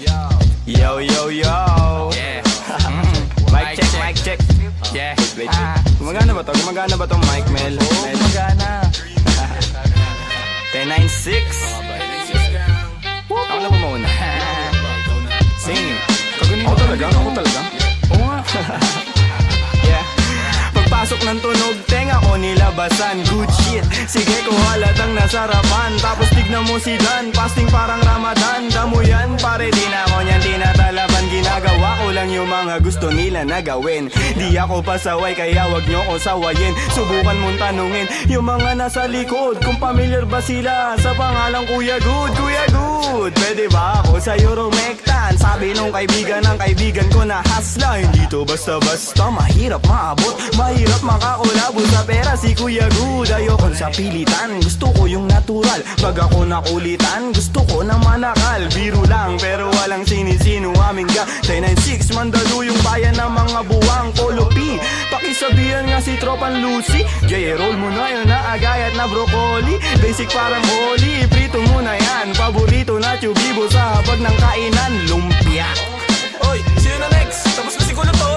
Yo, yo, yo. Yeah. Mic check, mic check. Yeah. Wait. Gumagana ba to? Gumagana ba tong mic, Mel? Oo, magana. 1096. Ako na ba mauna? Sing. Ako talaga? Oo nga. Yeah. Pagpasok ng tunog, tenga ko nilabasan. Good shit, sige ko halatang nasarapan. Tapos tignan mo si Dan, fasting parang Ramadan. Damo yan, pare di na ako niyan tinatalaban. Ginagawa ko lang yung mga gusto nila na gawin. Di ako pasaway kaya wag nyo ko sawayin. Subukan mong tanungin yung mga nasa likod kung familiar ba sila sa pangalang Kuya Good. Kuya Good, pwede ba ako sa Euromectan? Sabi nung kaibigan ng kaibigan ko na hasla. Hindi to basta-basta, mahirap maabot, mahirap makakulabo sa pera si Kuya Good. Ayokon sa pilitan, gusto ko yung natural. Pag ako nakulitan, gusto ko na manakal. Biro lang pero walang sinisino aming ga 1096, mandalo yung bayan ng mga buwang Polopi. Pakisabihan nga si Tropan Lucy, J-roll mo na yun na agayat na broccoli. Basic parang holy, prito mo na yan. Paborito na chubibo sa hapag ng kainan, lumpia. Oy, sino na next? Tapos na siguro to.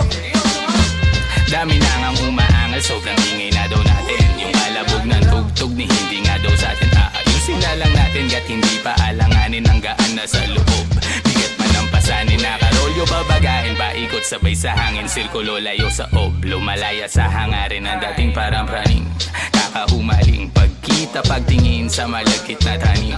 Dami na ngang umaangal, sobrang ingay na daw natin. Yung alabog ng tugtog ni hindi nga daw sa atin aayusin na lang natin. Gat hindi pa alanganin ang gaan na sa loob. Bigat man ang pasanin, nakarolyo babagain. Paikot sabay sa hangin, sirkulo layo sa ob. Lumalaya sa hangarin ng dating parang praning. Kakahumaling pagkita, pagtingin sa malagkit na tanim.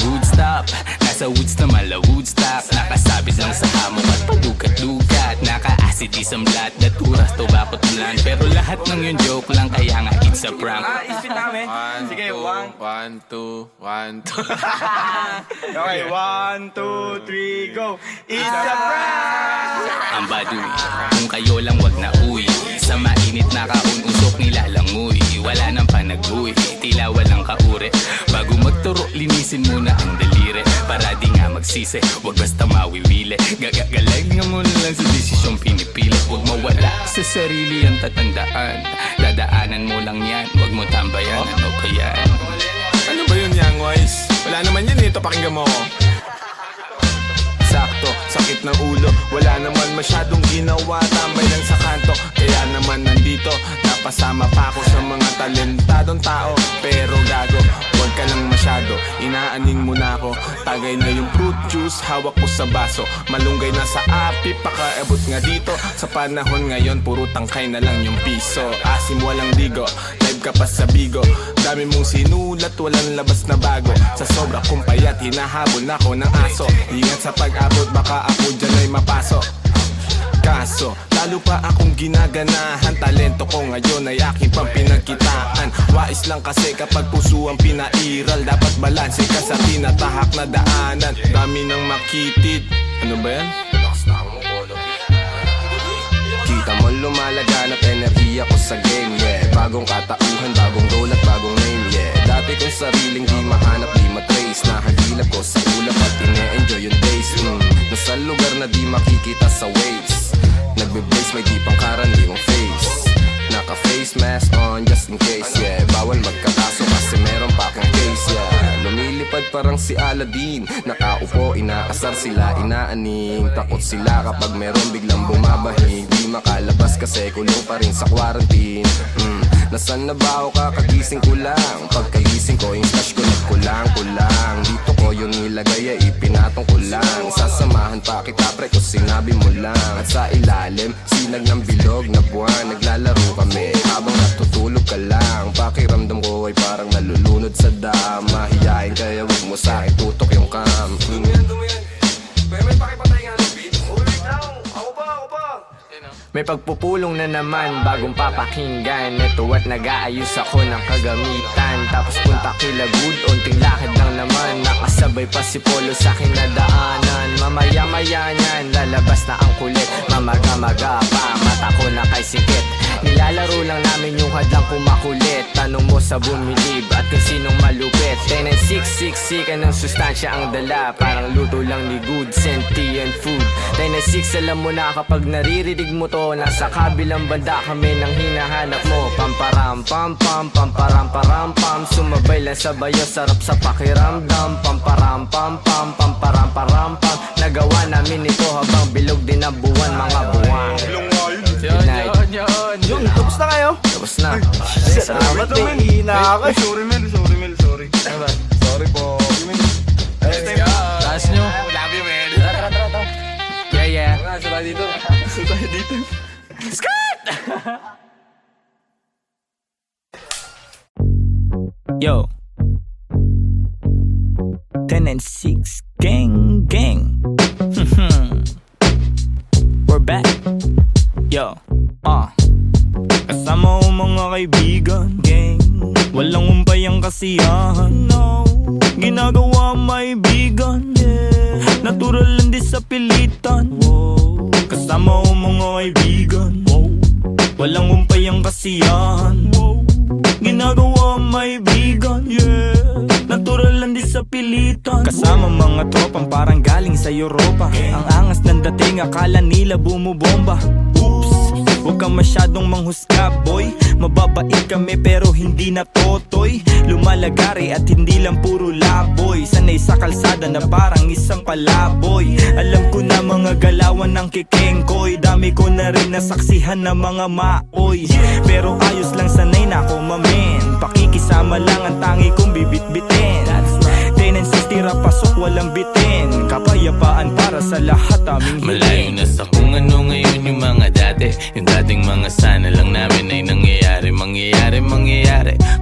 Good stop, nasa woods na mala Woodstock. Nakasabit lang sa hamok at padukat-dukat. Naka-acid isang blat, naturas to bakot ulan. Pero lahat ng yun joke lang, kaya nga it's a prank. Isipin namin. Sige, 1, 2, 1, 2. Okay, 1, 2, 3, go. It's a prank! Ang baduy, kung kayo lang wag na uwi. Sa mainit na kaun-usok nilalangoy. Wala nang panag-uwi, tila walang kaure. Bago magturo, linisin muna ang daliri. Para di nga magsisi, wag basta mawiwili. Gagagalag nga muna lang sa desisyong pinipili. Wag mawala sa sarili ang tatandaan. Dadaanan mo lang yan, wag mo tambayan. Ano ba yan? Ano ba yun, Young Wise? Wala naman yun ito, pakinggan mo ko. Sakto, sakit ng ulo, wala naman masyadong ginawa. Tambay lang sa kanto, kaya naman nandito. Napasama pa ako sa mga talentadong tao. Pero gago, huwag ka lang masyado, inaaning mo na ako. Tagay na yung fruit juice, hawak ko sa baso. Malunggay na sa api, pakaabot nga dito. Sa panahon ngayon, puro tangkay na lang yung piso. Asim walang digo, live ka pa sa bigo. Dami mong sinulat, walang labas na bago. Sa sobra kong payat, hinahabol na ako ng aso. Ingat sa pag-abot, baka ako dyan ay mapasok. Kaso, lalo pa akong ginaganahan. Talento ko ngayon ay aking pang pinagkitaan. Wais lang kasi kapag puso ang pinairal. Dapat balanse ka sa tinatahak na daanan. Dami nang makitid. Ano ba yan? Kita mo lumalaganap enerhiya ko sa game, yeah. Bagong katauhan, bagong role at bagong name, yeah. Dati kong sariling di mahanap, di matrace. Nahagilap ko sa ulap at ine-enjoy yung days. Nasa lugar na di makikita sa waves. Nagbe-blaze, may di pang karaniwang face. Naka-face mask on just in case, yeah. Bawal magkakaso kasi meron pa akong case, yeah. Lumilipad parang si Aladdin. Nakaupo, inaasar sila, inaaning. Takot sila kapag meron biglang bumabahing. Di makalabas kasi kulong pa rin sa quarantine. Nasaan na ba ako kakagising ko lang? Pagkagising ko yung stash ko nagkulang-kulang. Dito ko yung nilagay ay ipinatong ko lang. Sasamahan pa kita pre kung sinabi mo lang. At sa ilalim, sinag ng bilog na buwan. Naglalaro kami habang natutulog ka lang. Pakiramdam ko ay parang nalulunod sa dam. Mahihain kaya wag mo sa akin tutok yung cam. May pakipatay nga ng beat. Ulit lang, ako pa. May pagpupulong na naman, bagong papakinggan. Ito at nag-aayos ako ng kagamitan. Tapos punta kila Good, unting lakad lang naman. Nakasabay pa si Polo sa akin na daanan. Mamaya-maya niyan, lalabas na ang kulit. Mamaga-maga pa, mata ko na kay sikit. Nilalaro lang namin yung hadlang kumakulit. Tanong mo sa bumilib at kung sinong malupit. 1096, ka ng sustansya ang dala. Parang luto lang ni Good, sentient food. 1096, alam mo na kapag naririnig mo to. Nasa kabilang banda kami nang hinahanap mo. Pamparam pam pam, pamparam param pam. Sumabay lang sa bayo, sarap sa pakiramdam. Pamparam pam pam, pamparam param pam. Nagawa namin ito habang bilog din ang buwan, mga buwan. Night. Yun, tapos na kayo? Tapos na. Salamat, may ihina ako. Sorry. Sorry po. Taas nyo. Love you, man. Yeah. Tayo dito. Yo 10 and 6 gang We're back. Yo kasama ko mga kaibigan, gang. Walang umpay ang kasiyahan, no. Ginagawa maibigan, natural lang di sa pilitan. Kasama ko mga kaibigan, walang umpay ang kasiyahan. Ginagawa maibigan, natural lang di sa pilitan. Kasama mga tropang parang galing sa Europa. Ang angas ng dating, akala nila bumubomba. Oops, huwag kang masyadong manghusga, boy. Mababait kami pero hindi na totoy. Lumalagari at hindi lang puro laboy. Sanay sa kalsada na parang isang palaboy. Alam ko na mga galawan ng kikengkoy. Dami ko na rin nasaksihan na mga maoy. Pero ayos lang, sanay na ako mamen. Pakikisama lang ang tangi kong bibit-bitin. 10 and 6 tira pasok walang bitin. Kapayapaan para sa lahat aming hiling. Malayo na sa kung ano ngayon yung mga dati. Yung dating mga sana lang namin ay nangyayari.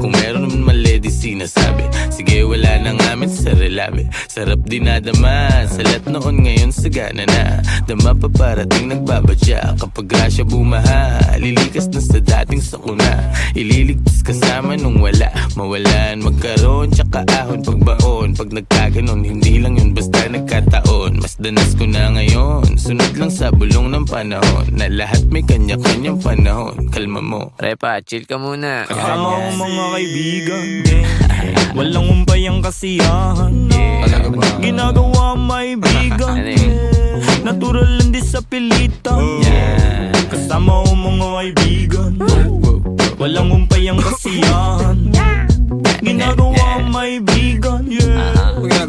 Kung meron naman mali di sinasabi. Sige wala na ngamin sa relabe. Sarap dinadama sa lahat noon, ngayon sagana na. Dama pa parating nagbabadya. Kapag grasya bumaha, lilikas na sa dating sakuna. Ililigtas kasama nung wala. Mawalan, magkaroon, tsaka ahon pagbaon. Pag nagkaganon, hindi lang yun basta nagkataon. Mas danas ko na ngayon, sunod lang sa bulong ng panahon. Na lahat may kanya-kanyang panahon. Kalma mo, Repa, chill ka muna. Kasama ko mga kaibigan, walang umpay ang kasiyahan, ginagawa maibigan, natural lang di sa pilitan. Kasama ko mga kaibigan, walang umpay ang kasiyahan, ginagawa maibigan,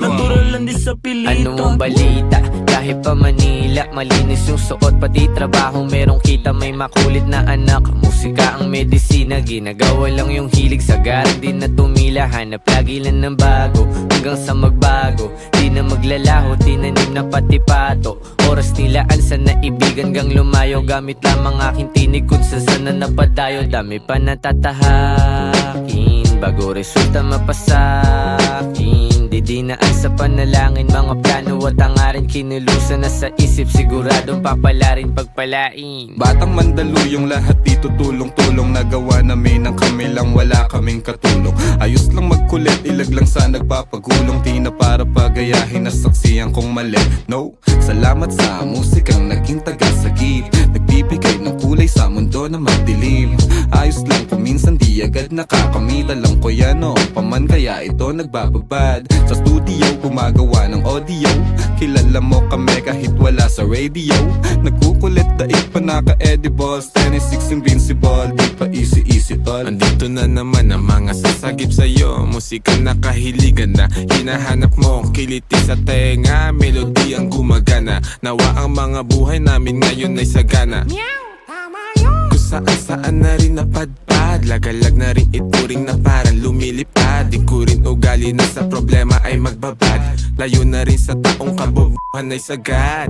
natural lang di sa pilitan. Ano ang balita? Kahit pa Manila, malinis yung suot, pati trabaho merong kita. May makulit na anak, musika ang medisina. Ginagawa lang yung hilig, sagaran din na tumila. Hanap lagi lang ng bago, hanggang sa magbago. Di na maglalaho, tinanim na pati pato. Oras nilaan sa naibigan gang lumayo. Gamit lamang aking tinig kung saan na napadayo. Dami pa natatahakin bago resulta mapasakin. Didinaan sa panalangin, mga plano at hangarin. Kinulusan na sa isip, siguradong papalarin pagpalain. Batang Mandaluyong, lahat dito tulong-tulong. Nagawa namin ang kami lang, wala kaming katulong. Ayos lang magkulit, ilag lang sa nagpapagulong. Di na para pagayahin na saksiyan kong mali. No, salamat sa musikang naging tagasagip. Nagbibigay ng kulay sa mundo na madilim. Ayos lang kung minsan di agad nakakamit. Alam ko yan noong paman, kaya ito nagbababad. Sa studio gumagawa ng audio. Kilala mo kami kahit wala sa radio. Nagkukulit daig pa naka-edibles. 10-6 invincible, di pa easy tol. Andito na naman ang mga sasagip sa'yo. Musika na kahiligan na hinahanap mo. Kiliti sa tenga, melody ang gumagana. Nawa ang mga buhay namin ngayon ay sagana. Kung saan-saan na rin napadpad. Lagalag na rin ituring na parang lumilipad. Di ko rin ugali na sa problema ay magbabad. Layo na rin sa taong kabobohan ay sagad.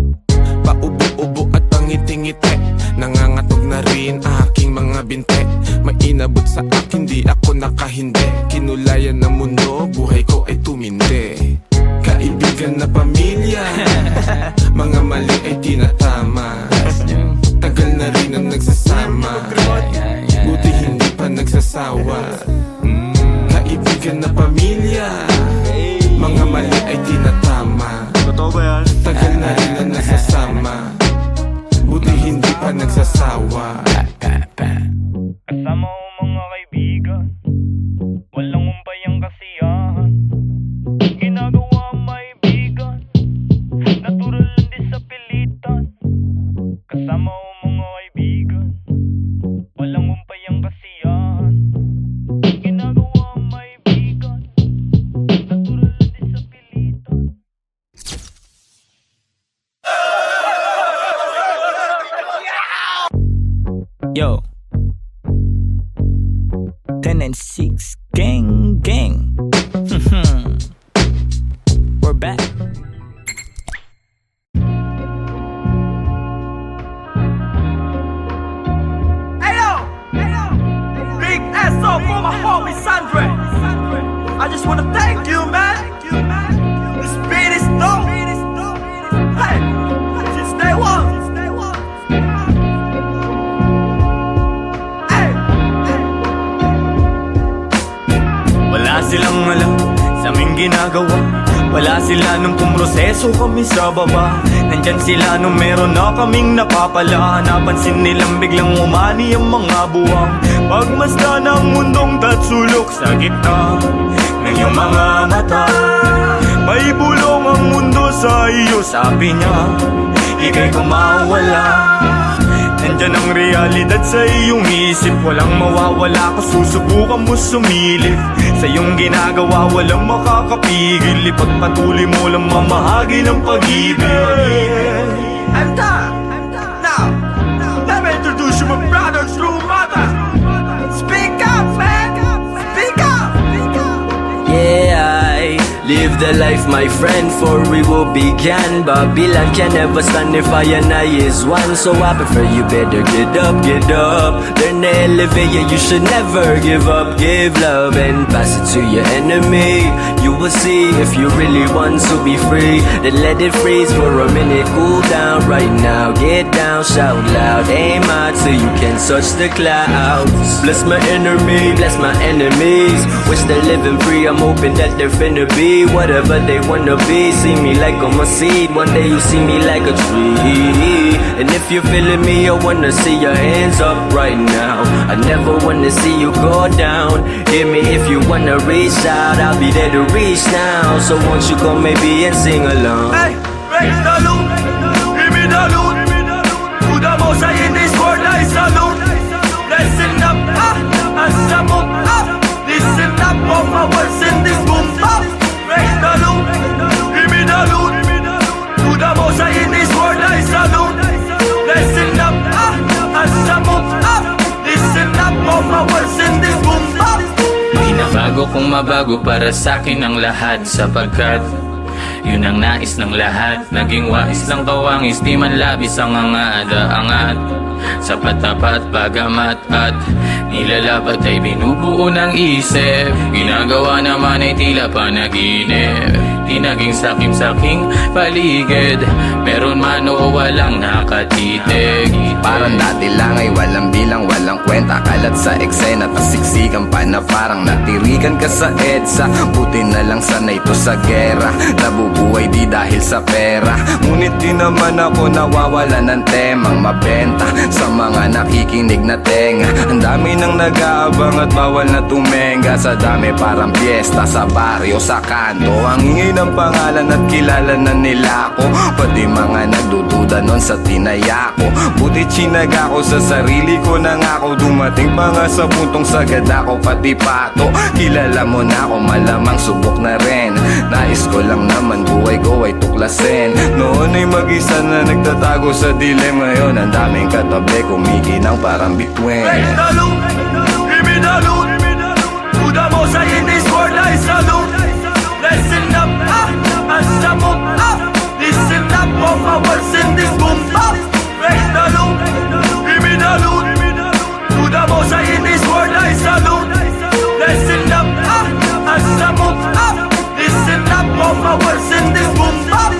Paubo-ubo at pangiti-ngiti. Nangangatog na rin aking mga binte. May inabot sa akin, di ako nakahindi. Kinulayan ng mundo, buhay ko ay tumindi. Kaibigan na pamilya, mga mali ay tinatama. Tagal na rin ang nagsasama, buti hindi pa nagsasawa. Kaibigan na pamilya, mga mali ay tinatama. Totoo ba yan? Tagal na rin ang nagsasama, buti hindi pa nagsasawa. Kasama ko mga kaibigan, walang umpay ang kasiyahan, ginagawa maibigan, natural lang di sa pilitan. Yo 10 and 6 gang gang. We're back. Big SO for my homie Sandre. I just wanna thank you, man. This beat is dope. Hey, since day one. Hey. Wala silang alam sa aming ginagawa. Wala sila nung pumroseso kami sa baba. Nandyan sila nung meron na kaming napapala. Napansin nilang biglang umani ang mga buwang. Pagmasdan ang mundong tatsulok sa gitna ng iyong mga mata. May bulong ang mundo sa iyo, sabi niya. Ika'y kumawala. Nandyan ang realidad sa iyong isip. Walang mawawala kung susubukan mo sumilip. Sa iyong ginagawa walang makakapigil. Ipagpatuloy mo lang mamahagi ng pag-ibig. I'm done. Now, let me introduce you my brother, true mother. Speak up, man. Speak up. Yeah, I live the life, my friend, for we will begin. Babylon can never stand if I and I is one. So I prefer you better get up. Learn to elevate, yeah, you should never give up. Give love and pass it to your enemy. You will see if you really want to be free. Then let it freeze for a minute, cool down right now. Get down, shout loud, aim high till you can touch the clouds. Bless my enemy, bless my enemies. Wish they're living free, I'm hoping that they're finna be whatever they wanna be. See me like I'm a seed, one day you see me like a tree. And if you're feeling me, I wanna see your hands up right now. I never wanna see you go down. Hear me if you wanna reach out, I'll be there to reach now. So won't you come maybe and sing along? Hey, raise the loot, give me the loot. To the most high in this world I salute. Listen up, as I move up. Listen up, all my words in this boom up. Raise the loot, give me the loot. To the most high in this world I salute. Listen up, as I move up. Listen up, all my words in this boom up. Binabago kong mabago para sa'kin ang lahat. Sapagkat yun ang nais ng lahat. Naging wais lang kawangis, di man labis ang angada-angat. Sa patapat, bagamat at nilalapat ay binubuo ng isip. Ginagawa naman ay tila panaginip. Di naging sakim-saking paligid. Meron man o walang nakatitig. Parang dati lang ay walang bilang, walang kwenta. Kalat sa eksena, tasiksikan pa na parang natirikan ka sa EDSA. Buti na lang sanay to sa gera. Nabubuhay di dahil sa pera. Ngunit di naman ako nawawala ng temang mabenta sa mga nakikinig na tenga. Ang dami nang nag-aabang at bawal na tumenga. Sa dami parang piyesta sa baryo, sa kanto. Ang ingay ng pangalan at kilala na nila ako. Pati mga nagdududa nun sa tinaya ko. Buti chinaga ko sa sarili ko na nga ako. Dumating pa nga sa puntong sagad ako pati pato. Kilala mo na ako, malamang subok na rin. Nais ko lang naman buhay ko ay tuklasin. Noon ay mag-isa na nagtatago sa dilim. Ngayon ang daming katabi, kumikinang parang bituin. Raise the loot, give me the loot. To the most high in this world I salute. Listen up, as I move up. Listen up, all my words in this boom up. Raise the loot, give me the loot. To the most high in this world I salute. Listen up, as I move up. Listen up, all my words in this boom up.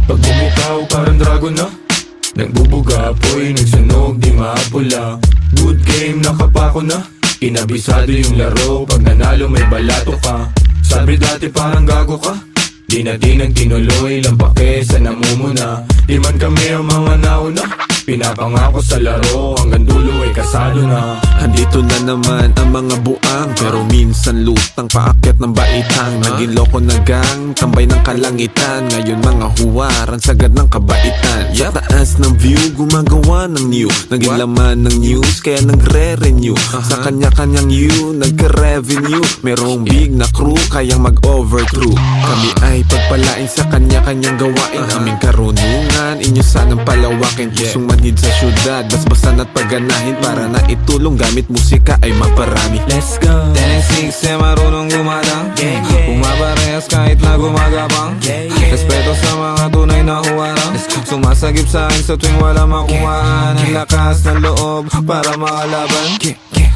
Pag bumitaw parang dragon na nagbubuga apoy, nagsunog di maapula. Good game, nakapako na. Inabisado yung laro, pag nanalo may balato ka. Sabi dati parang gago ka, di na tinuloy lang pake sa namumuna. Di man kami ang mga nauna, pinapangako sa laro hanggang dulo ay kasado na. Andito na naman ang mga buang, pero minsan lutang paakyat ng baitang. Naging loko na gang, tambay ng kalangitan. Ngayon mga huwaran, sagad ng kabaitan. Sa taas ng view, gumagawa ng new. Naging laman ng news, kaya nagre-renew. Sa kanya-kanyang you, nagka-revenue. Merong big na crew, kayang mag-overthrow. Kami ay pagpalain sa kanya-kanyang gawain. Aming karunungan, inyo sanang palawakin. Pusong manhid sa syudad, basbasan at pagganahin. Para na itulong gamit musika ay maparami. Let's go. 10-6 eh marunong gumadang, pumaparehas kahit na gumagapang. Respeto sa mga tunay na huwarang, sumasagip sa akin sa tuwing wala makuhaan. Ang lakas ng loob para makalaban.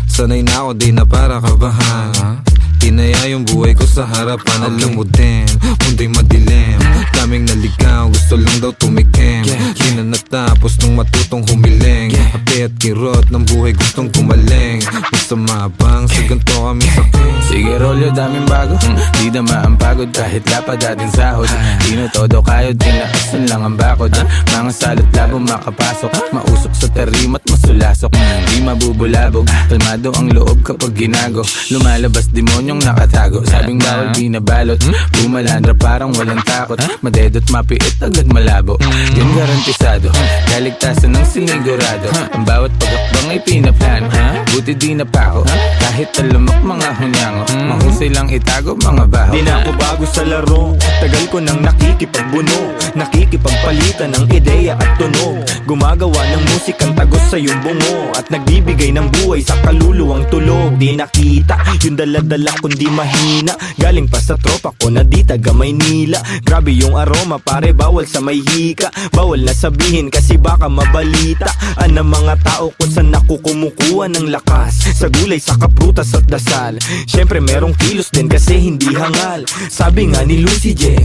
Sanay na ako, di na para kabahan. Tinaya yung buhay ko sa harapan. Alam mo din, mundo'y madilim. Daming naligaw, gusto lang daw tumikim. Di na natapos nung matutong humiling. Api at kirot ng buhay gustong kumaling. Basta mabang, sa ganito kami saking. Sige rolyo, daming bago, di na ang pagod kahit lapad dating sahod. Di na todo kayod, tinaasan lang ang bakod. Mga salot labo makapasok, mausok sa tarimat masulasok. Di mabubulabog, kalmado ang loob kapag ginago. Lumalabas demonyong nakatago, sabing bawal binabalot. Bumalandra parang walang takot, madedot mapiit agad malabo. Yun garantisado, kaligtasan ng sinigurado. Ang bawat pagakbang ay pinaplano, buti di napako. Kahit talamak mga hunyango, mahusay lang itago mga baho. Di na ako bago sa laro, tagal ko nang nakikipagbuno. Nakikipagpalitan ng ideya at tunog. Gumagawa ng musikang tagos sa iyong bungo, at nagbibigay ng buhay sa kaluluwang tulog. Di nakita yung daladala kundi mahina, galing pa sa tropa ko na di taga Maynila. Grabe yung aroma pare, bawal sa may hika. Bawal na sabihin kasi baka mabalita ang mga tao kung saan ako kumukuha ng lakas. Sa gulay, sa kaprutas at dasal. Syempre merong kilos din kasi hindi hangal. Sabi nga ni Lucy J,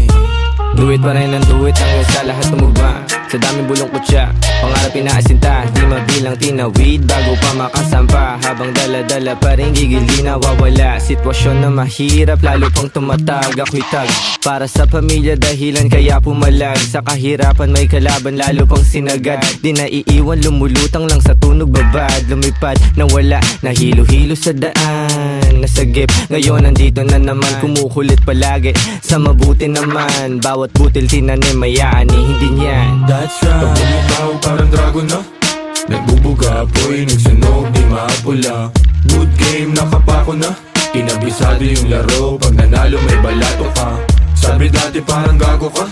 Do it pa rin ang do it hanggang sa lahat tumugma. Sa daming bulong kutsa, pangarap inaasinta. Di mabilang tinawid bago pa makasampa. Habang dala-dala pa rin gigil di nawawala. Sitwasyon na mahirap lalo pang tumatag. Ako'y tag para sa pamilya dahilan kaya pumalag. Sa kahirapan may kalaban lalo pang sinagad. Di naiiwan lumulutang lang sa tunog babad. Lumipad na wala, nahilo-hilo sa daan. Nasagip, ngayon nandito na naman. Kumukulit palagi, sa mabuti naman. Bawat butil tinanim may aani, hindi niyan. that's right. Pag bumitaw parang dragon na, nagbubuga apoy, nagsunog, di maapula. Good game, nakapako na, kinabisado yung laro. Pag nanalo may balato ka. Sabi dati parang gago ka,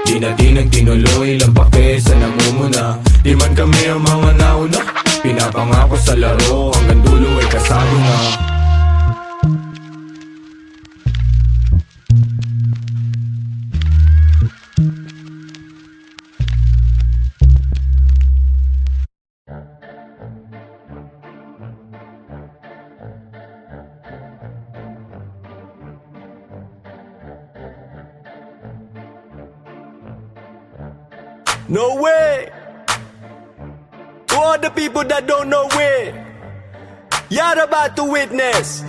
di na tinuloy lang pake sa namumuna. Di man kami ang mga nauna, pinapangako sa laro hanggang dulo ay kasado na. No way! To all the people that don't know way, you're about to witness.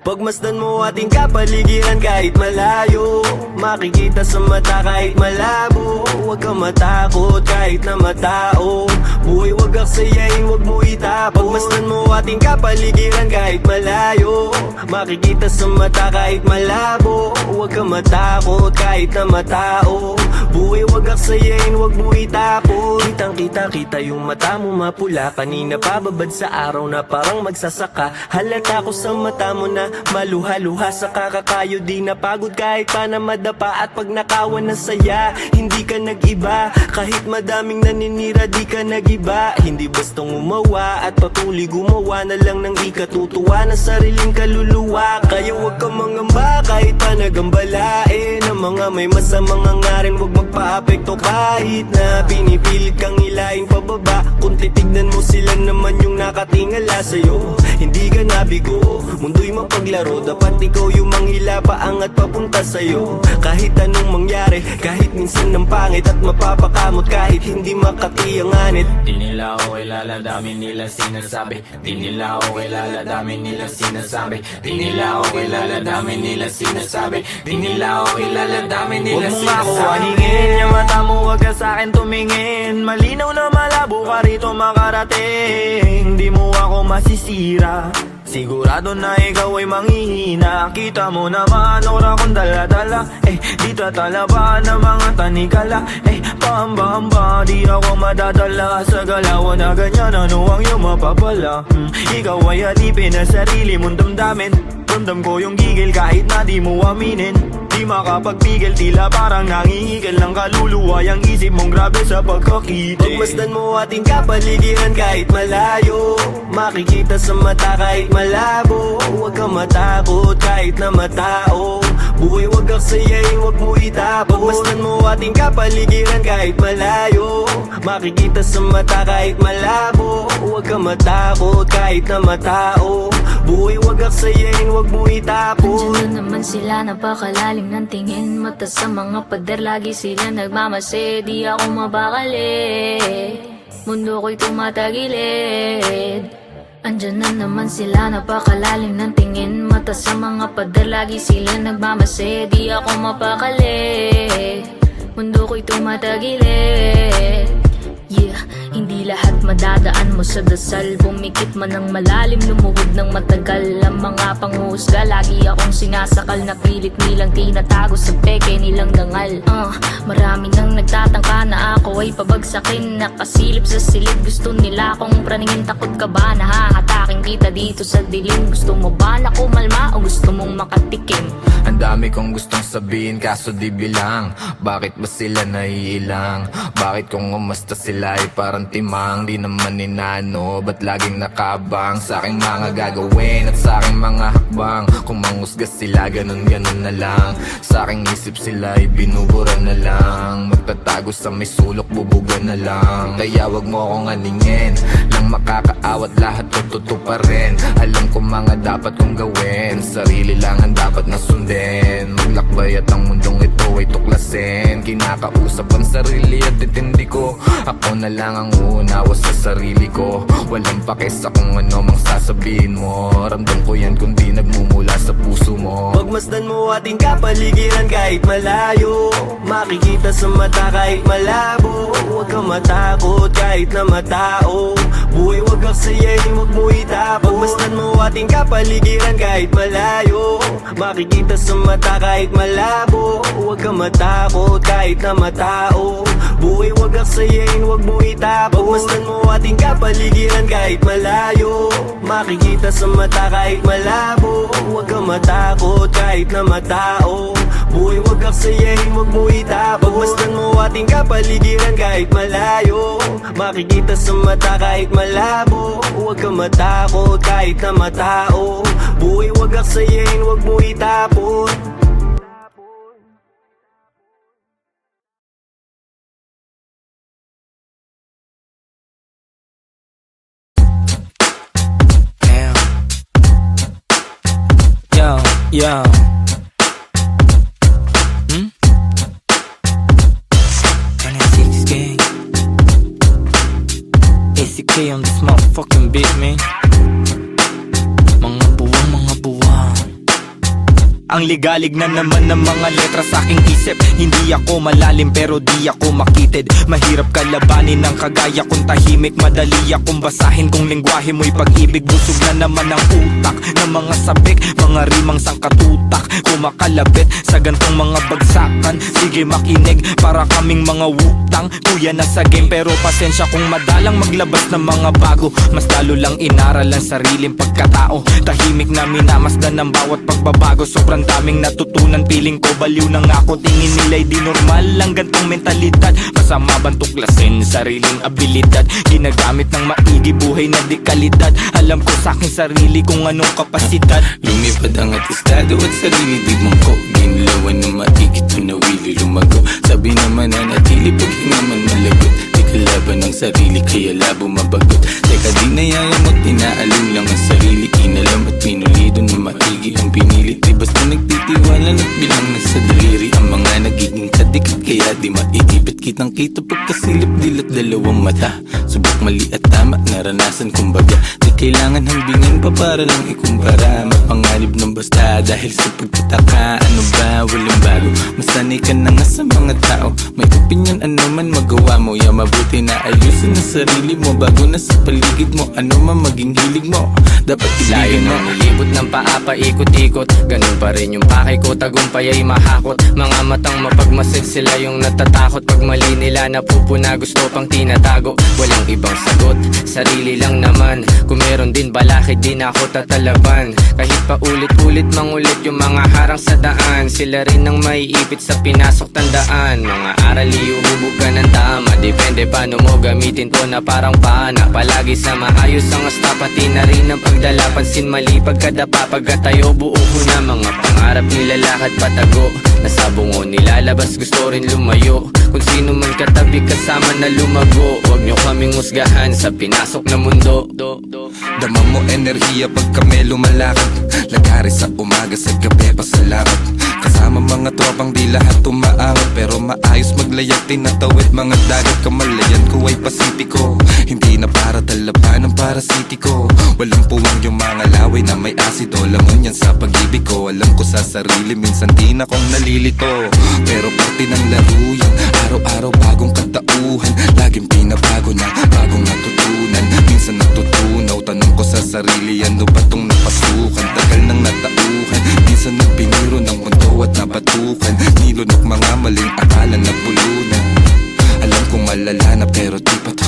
Pagmasdan mo ating kapaligiran kahit malayo, makikita sa mata kahit malabo. Huwag kang matakot kahit na matao, buhay wag aksayain, wag mo itapon. Pagmasdan mo ating kapaligiran kahit malayo, makikita sa mata kahit malabo. Huwag kang matakot kahit na matao, buhay wag aksayain, wag mo itapon. Kitang kita yung mata mo mapula, kanina pababad sa araw na parang magsasaka. Halata ko sa mata mo na maluha-luha sa kakakayo. Di napagod kahit pa na madapa, at pag nakawan na saya, hindi ka nag-iba. Kahit madaming naninira, di ka nag-iba. Hindi bastang umawa at patuloy gumawa na lang ng ikatutuwa na sariling kaluluwa. Kaya huwag kang mangamba kahit pa nagambalain. Ang mga may masamang hangarin, huwag magpa-apekto kahit na pinipilit kang ilain pababa. Kung titignan mo sila naman yung nakatingala sa'yo, hindi ka nabigo. Mundo'y mapaglaro, dapat ikaw yung manghila, paangat papunta sa'yo. Kahit anong mangyari, kahit minsan ng pangit at mapapakamot, kahit hindi makatiyanganit. Di nila ako kilala, dami nila sinasabi. Di nila ako kilala, dami nila sinasabi. Di nila ako kilala, dami nila sinasabi. Di nila ako kilala, dami nila sinasabi. Huwag mo nga ako aningin, yung mata mo wag ka sa'kin tumingin. Malinaw na malabo ka rito makarating. Di mo ako masisira, sigurado na ikaw ay manghihina. Kita mo naman ora kong dala-dala, di tatalaban ng mga tanikala. Pahamba-hamba, di ako madadala sa galawan na ganyan. Ano ang iyong mapapala? Ikaw ay alipin na sarili mong damdamin. Ramdam ko yung gigil kahit na di mo aminin. Di makapagpigil, tila parang nangihigil ng kaluluwa. Yang isip mong grabe sa pagkakitin. Pagmasdan mo ating kapaligiran kahit malayo, makikita sa mata kahit malabo. Huwag kang matakot kahit na matao, buhay wag aksayain, wag mo itapon. Pagmasdan mo ating kapaligiran kahit malayo, makikita sa mata kahit malabo. Huwag kang matakot kahit na matao, buhay wag aksayain, wag mo itapon. Andiyan na naman sila, napakalalim ng tingin. Mata sa mga pader, lagi sila nagmamase. Di ako mabakali, mundo ko'y tumatagilid. Andiyan na naman sila, napakalalim ng tingin. Mata sa mga pader, lagi sila nagmamase. Di ako mapakali, mundo ko'y tumatagilid. Yeah, hindi lahat madadaan mo sa dasal. Pumikit man ng malalim, lumuhod ng matagal. Ang mga panghusga, lagi akong sinasakal. Na pilit nilang tinatago sa peke nilang dangal. Marami nang nagtatangka na ako ay pabagsakin. Nakasilip sa silid, gusto nila akong praningin. Takot ka ba na hahatakin kita dito sa dilim? Gusto mo ba na kumalma o gusto mong makatikim? Ang dami kong gustong sabihin kaso di bilang. Bakit ba sila naiilang? Bakit kung umasta sila ay parang timang? Di naman inano, ba't laging nakabang sa aking mga gagawin at sa aking mga hakbang? Kung manghusga sila, ganun-ganun na lang. Sa aking isip sila ay binubura na lang. Magtatago sa may sulok, bubuga na lang. Kaya wag mo akong aningin, lang makakaawat lahat tututuparin. Alam ko mga dapat kong gawin, sarili lang ang dapat na sundin. Maglakbay at ang mundong ito ay tuklasin. Kinakausap ang sarili at itindi ko. Ako na lang ang uunawa sa sarili ko. Walang pake sa kung ano mang sasabihin mo. Ramdam ko yan kung di nagmumula sa puso mo. Pagmasdan mo ating kapaligiran kahit malayo, makikita sa mata kahit malabo. Huwag kang matakot kahit na matao, buhay wag aksayain, wag mo itapon. Pagmasdan mo ating kapaligiran kahit malayo, makikita sa mata kahit malabo. Huwag kang matakot kahit na matao, buhay wag aksayain, wag mo itapon. Pagmasdan mo ating kapaligiran kahit malayo, makikita sa mata kahit malabo. Huwag kang matakot kahit na matao, buhay wag aksayain, wag mo itapon. Pagmasdan mo ating kapaligiran kahit malayo, makikita sa mata kahit malabo. Huwag kang matakot kahit na matao, buhay wag aksayain, wag mo itapon. Yo. ACK on this motherfucking beat, man. Mga buwang. Ang ligalig na naman ng mga letra sa aking isip. Hindi ako malalim pero di ako makitid. Mahirap kalabanin ng kagaya kong tahimik. Madali akong basahin kung lingwahe mo'y pag-ibig. Busog na naman ang utak ng mga sabik, mga rimang sangkatutak, kumakalabit sa gantong mga bagsakan. Sige makinig, para kaming mga wutang. Kuya na sa game pero pasensya kung madalang maglabas ng mga bago. Mas lalo lang inaral ang sariling pagkatao. Tahimik na minamasdan ng bawat pagbabago. Sobrang daming natutunan, piling ko baliw na nga ako. Tingin nila'y di normal ang gantong mentalidad. Masama bang tuklasin sariling abilidad? Ginagamit ng maigi, buhay na di kalidad. Alam ko sa aking sarili kung anong kapasidad. Lumipad ang atestado at sarili di mong ko. Ginlawan ng maigi, tunawili lumago. Sabi naman na natili pag hingaman malagot. Di kalaban ng sarili kaya labo mabagot. Teka di nayayamot, Inaalin lang ang sarili, inalam at pinulido na maigi ang pinili. Di basta nagtitiwala at bilang nasa daliri ang mga nagiging kadikit, kaya di maiipit. Kitang kita pagkasilip dilat dalawang mata. Subok mali at tama, naranasan kumbaga. Di kailangan hambingin pa para lang ikumpara. Mapanganib ng basta dahil sa pagtataka. Ano ba, walang bago, masanay ka na nga sa mga tao. May opinion, ano man magawa mo. Ya mabuti na ayusin ang sarili mo bago na sa paligid mo. Ano man maging hilig mo, dapat Layo iligan mo. ng libot ng paa paikot-ikot, ganun pa rin yung pakay ko, tagumpay ay mahakot. Mga matang mapagmasid, sila yung natatakot. Pag mali nila napupuna, gusto pang tinatago. Walang ibang sagot, sarili lang naman. Kung meron din balakid, di na ako tatalaban. Kahit pa ulit-ulit mangulit yung mga harang sa daan, sila rin ang maiipit sa pinasok tandaan. Mga aral iuhubog ka ng tama, depende paano mo gamitin to na parang pana. Palagi sa maayos ang asta, pati na rin ang pagdala. Pansin mali pagkadapa, pagkatayo buo ko na. Mga pangarap nilalakad patago, nasa bungo nilalabas, gusto rin lumayo. Kung sino man katabi kasama na lumago, huwag nyo kaming husgahan sa pinasok na mundo. Dama mo enerhiya pag kami lumalakad, lagari sa umaga, sa gabi pa sa lakad. Kasama mga tropang di lahat umaangat, pero maayos maglayag, tinatawid mga dagat. Kamalayan ko ay pasipiko, hindi na para dalaban ng parasitiko. Walang puwang yung mga laway na may asido, laman yan sa pag-ibig ko. Alam ko sa sarili, minsan di na kong nalilito, pero parte ng laro yan. Araw-araw bagong katauhan, laging pinabago na, bagong natutunan. Minsan natutunaw, tanong ko sa sarili, ano ba tong napasukan? Tagal nang natauhan, minsan nagpiniro ng mundo at napatukan. Nilunok mga maling akala na bulunan. Alam kong malala na pero di pa to,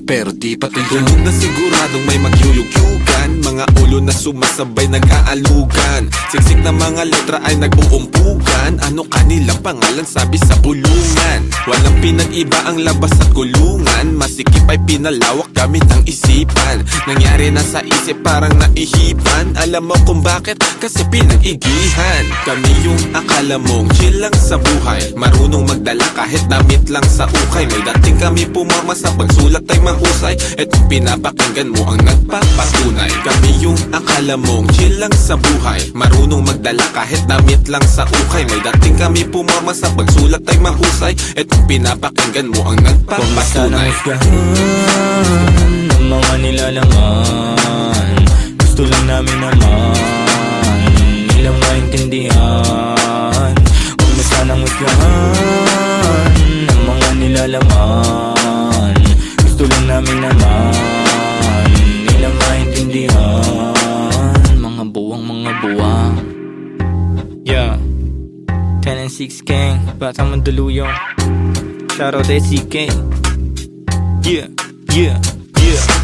pero di pa to yun. Tulog na siguradong may magyuyugyugan, mga ulo na sumasabay nag-aalugan. Siksik na mga letra ay nag-uumpugan. Ano kanilang pangalan sabi sa bulungan? Walang pinag-iba ang labas at kulungan, masikip ay pinalawak gamit ang isipan. Nangyari na sa isip parang naihipan. Alam mo kung bakit? Kasi pinag-igihan. Kami yung akala mong chill lang sa buhay, marunong magdala kahit damit lang sa ukay. May dating kami pumama sa pagsulat ay mahusay, etong pinapakinggan mo ang nagpapatunay. Kami yung akala mong chill lang sa buhay, marunong magdala kahit damit lang sa ukay. May dating kami pumama sa pagsulat ay mahusay, etong pinapakinggan mo ang nagpapatunay. Ng mga nilalaman, gusto lang namin naman nilang maintindihan. Huwag na sanang husgahan ng mga nilalaman, gusto lang namin naman nilang maintindihan. Mga buwang yeah, 10 and 6 gang, Batang Mandaluyong. Shoutout SCK. Yeah, yeah, yeah.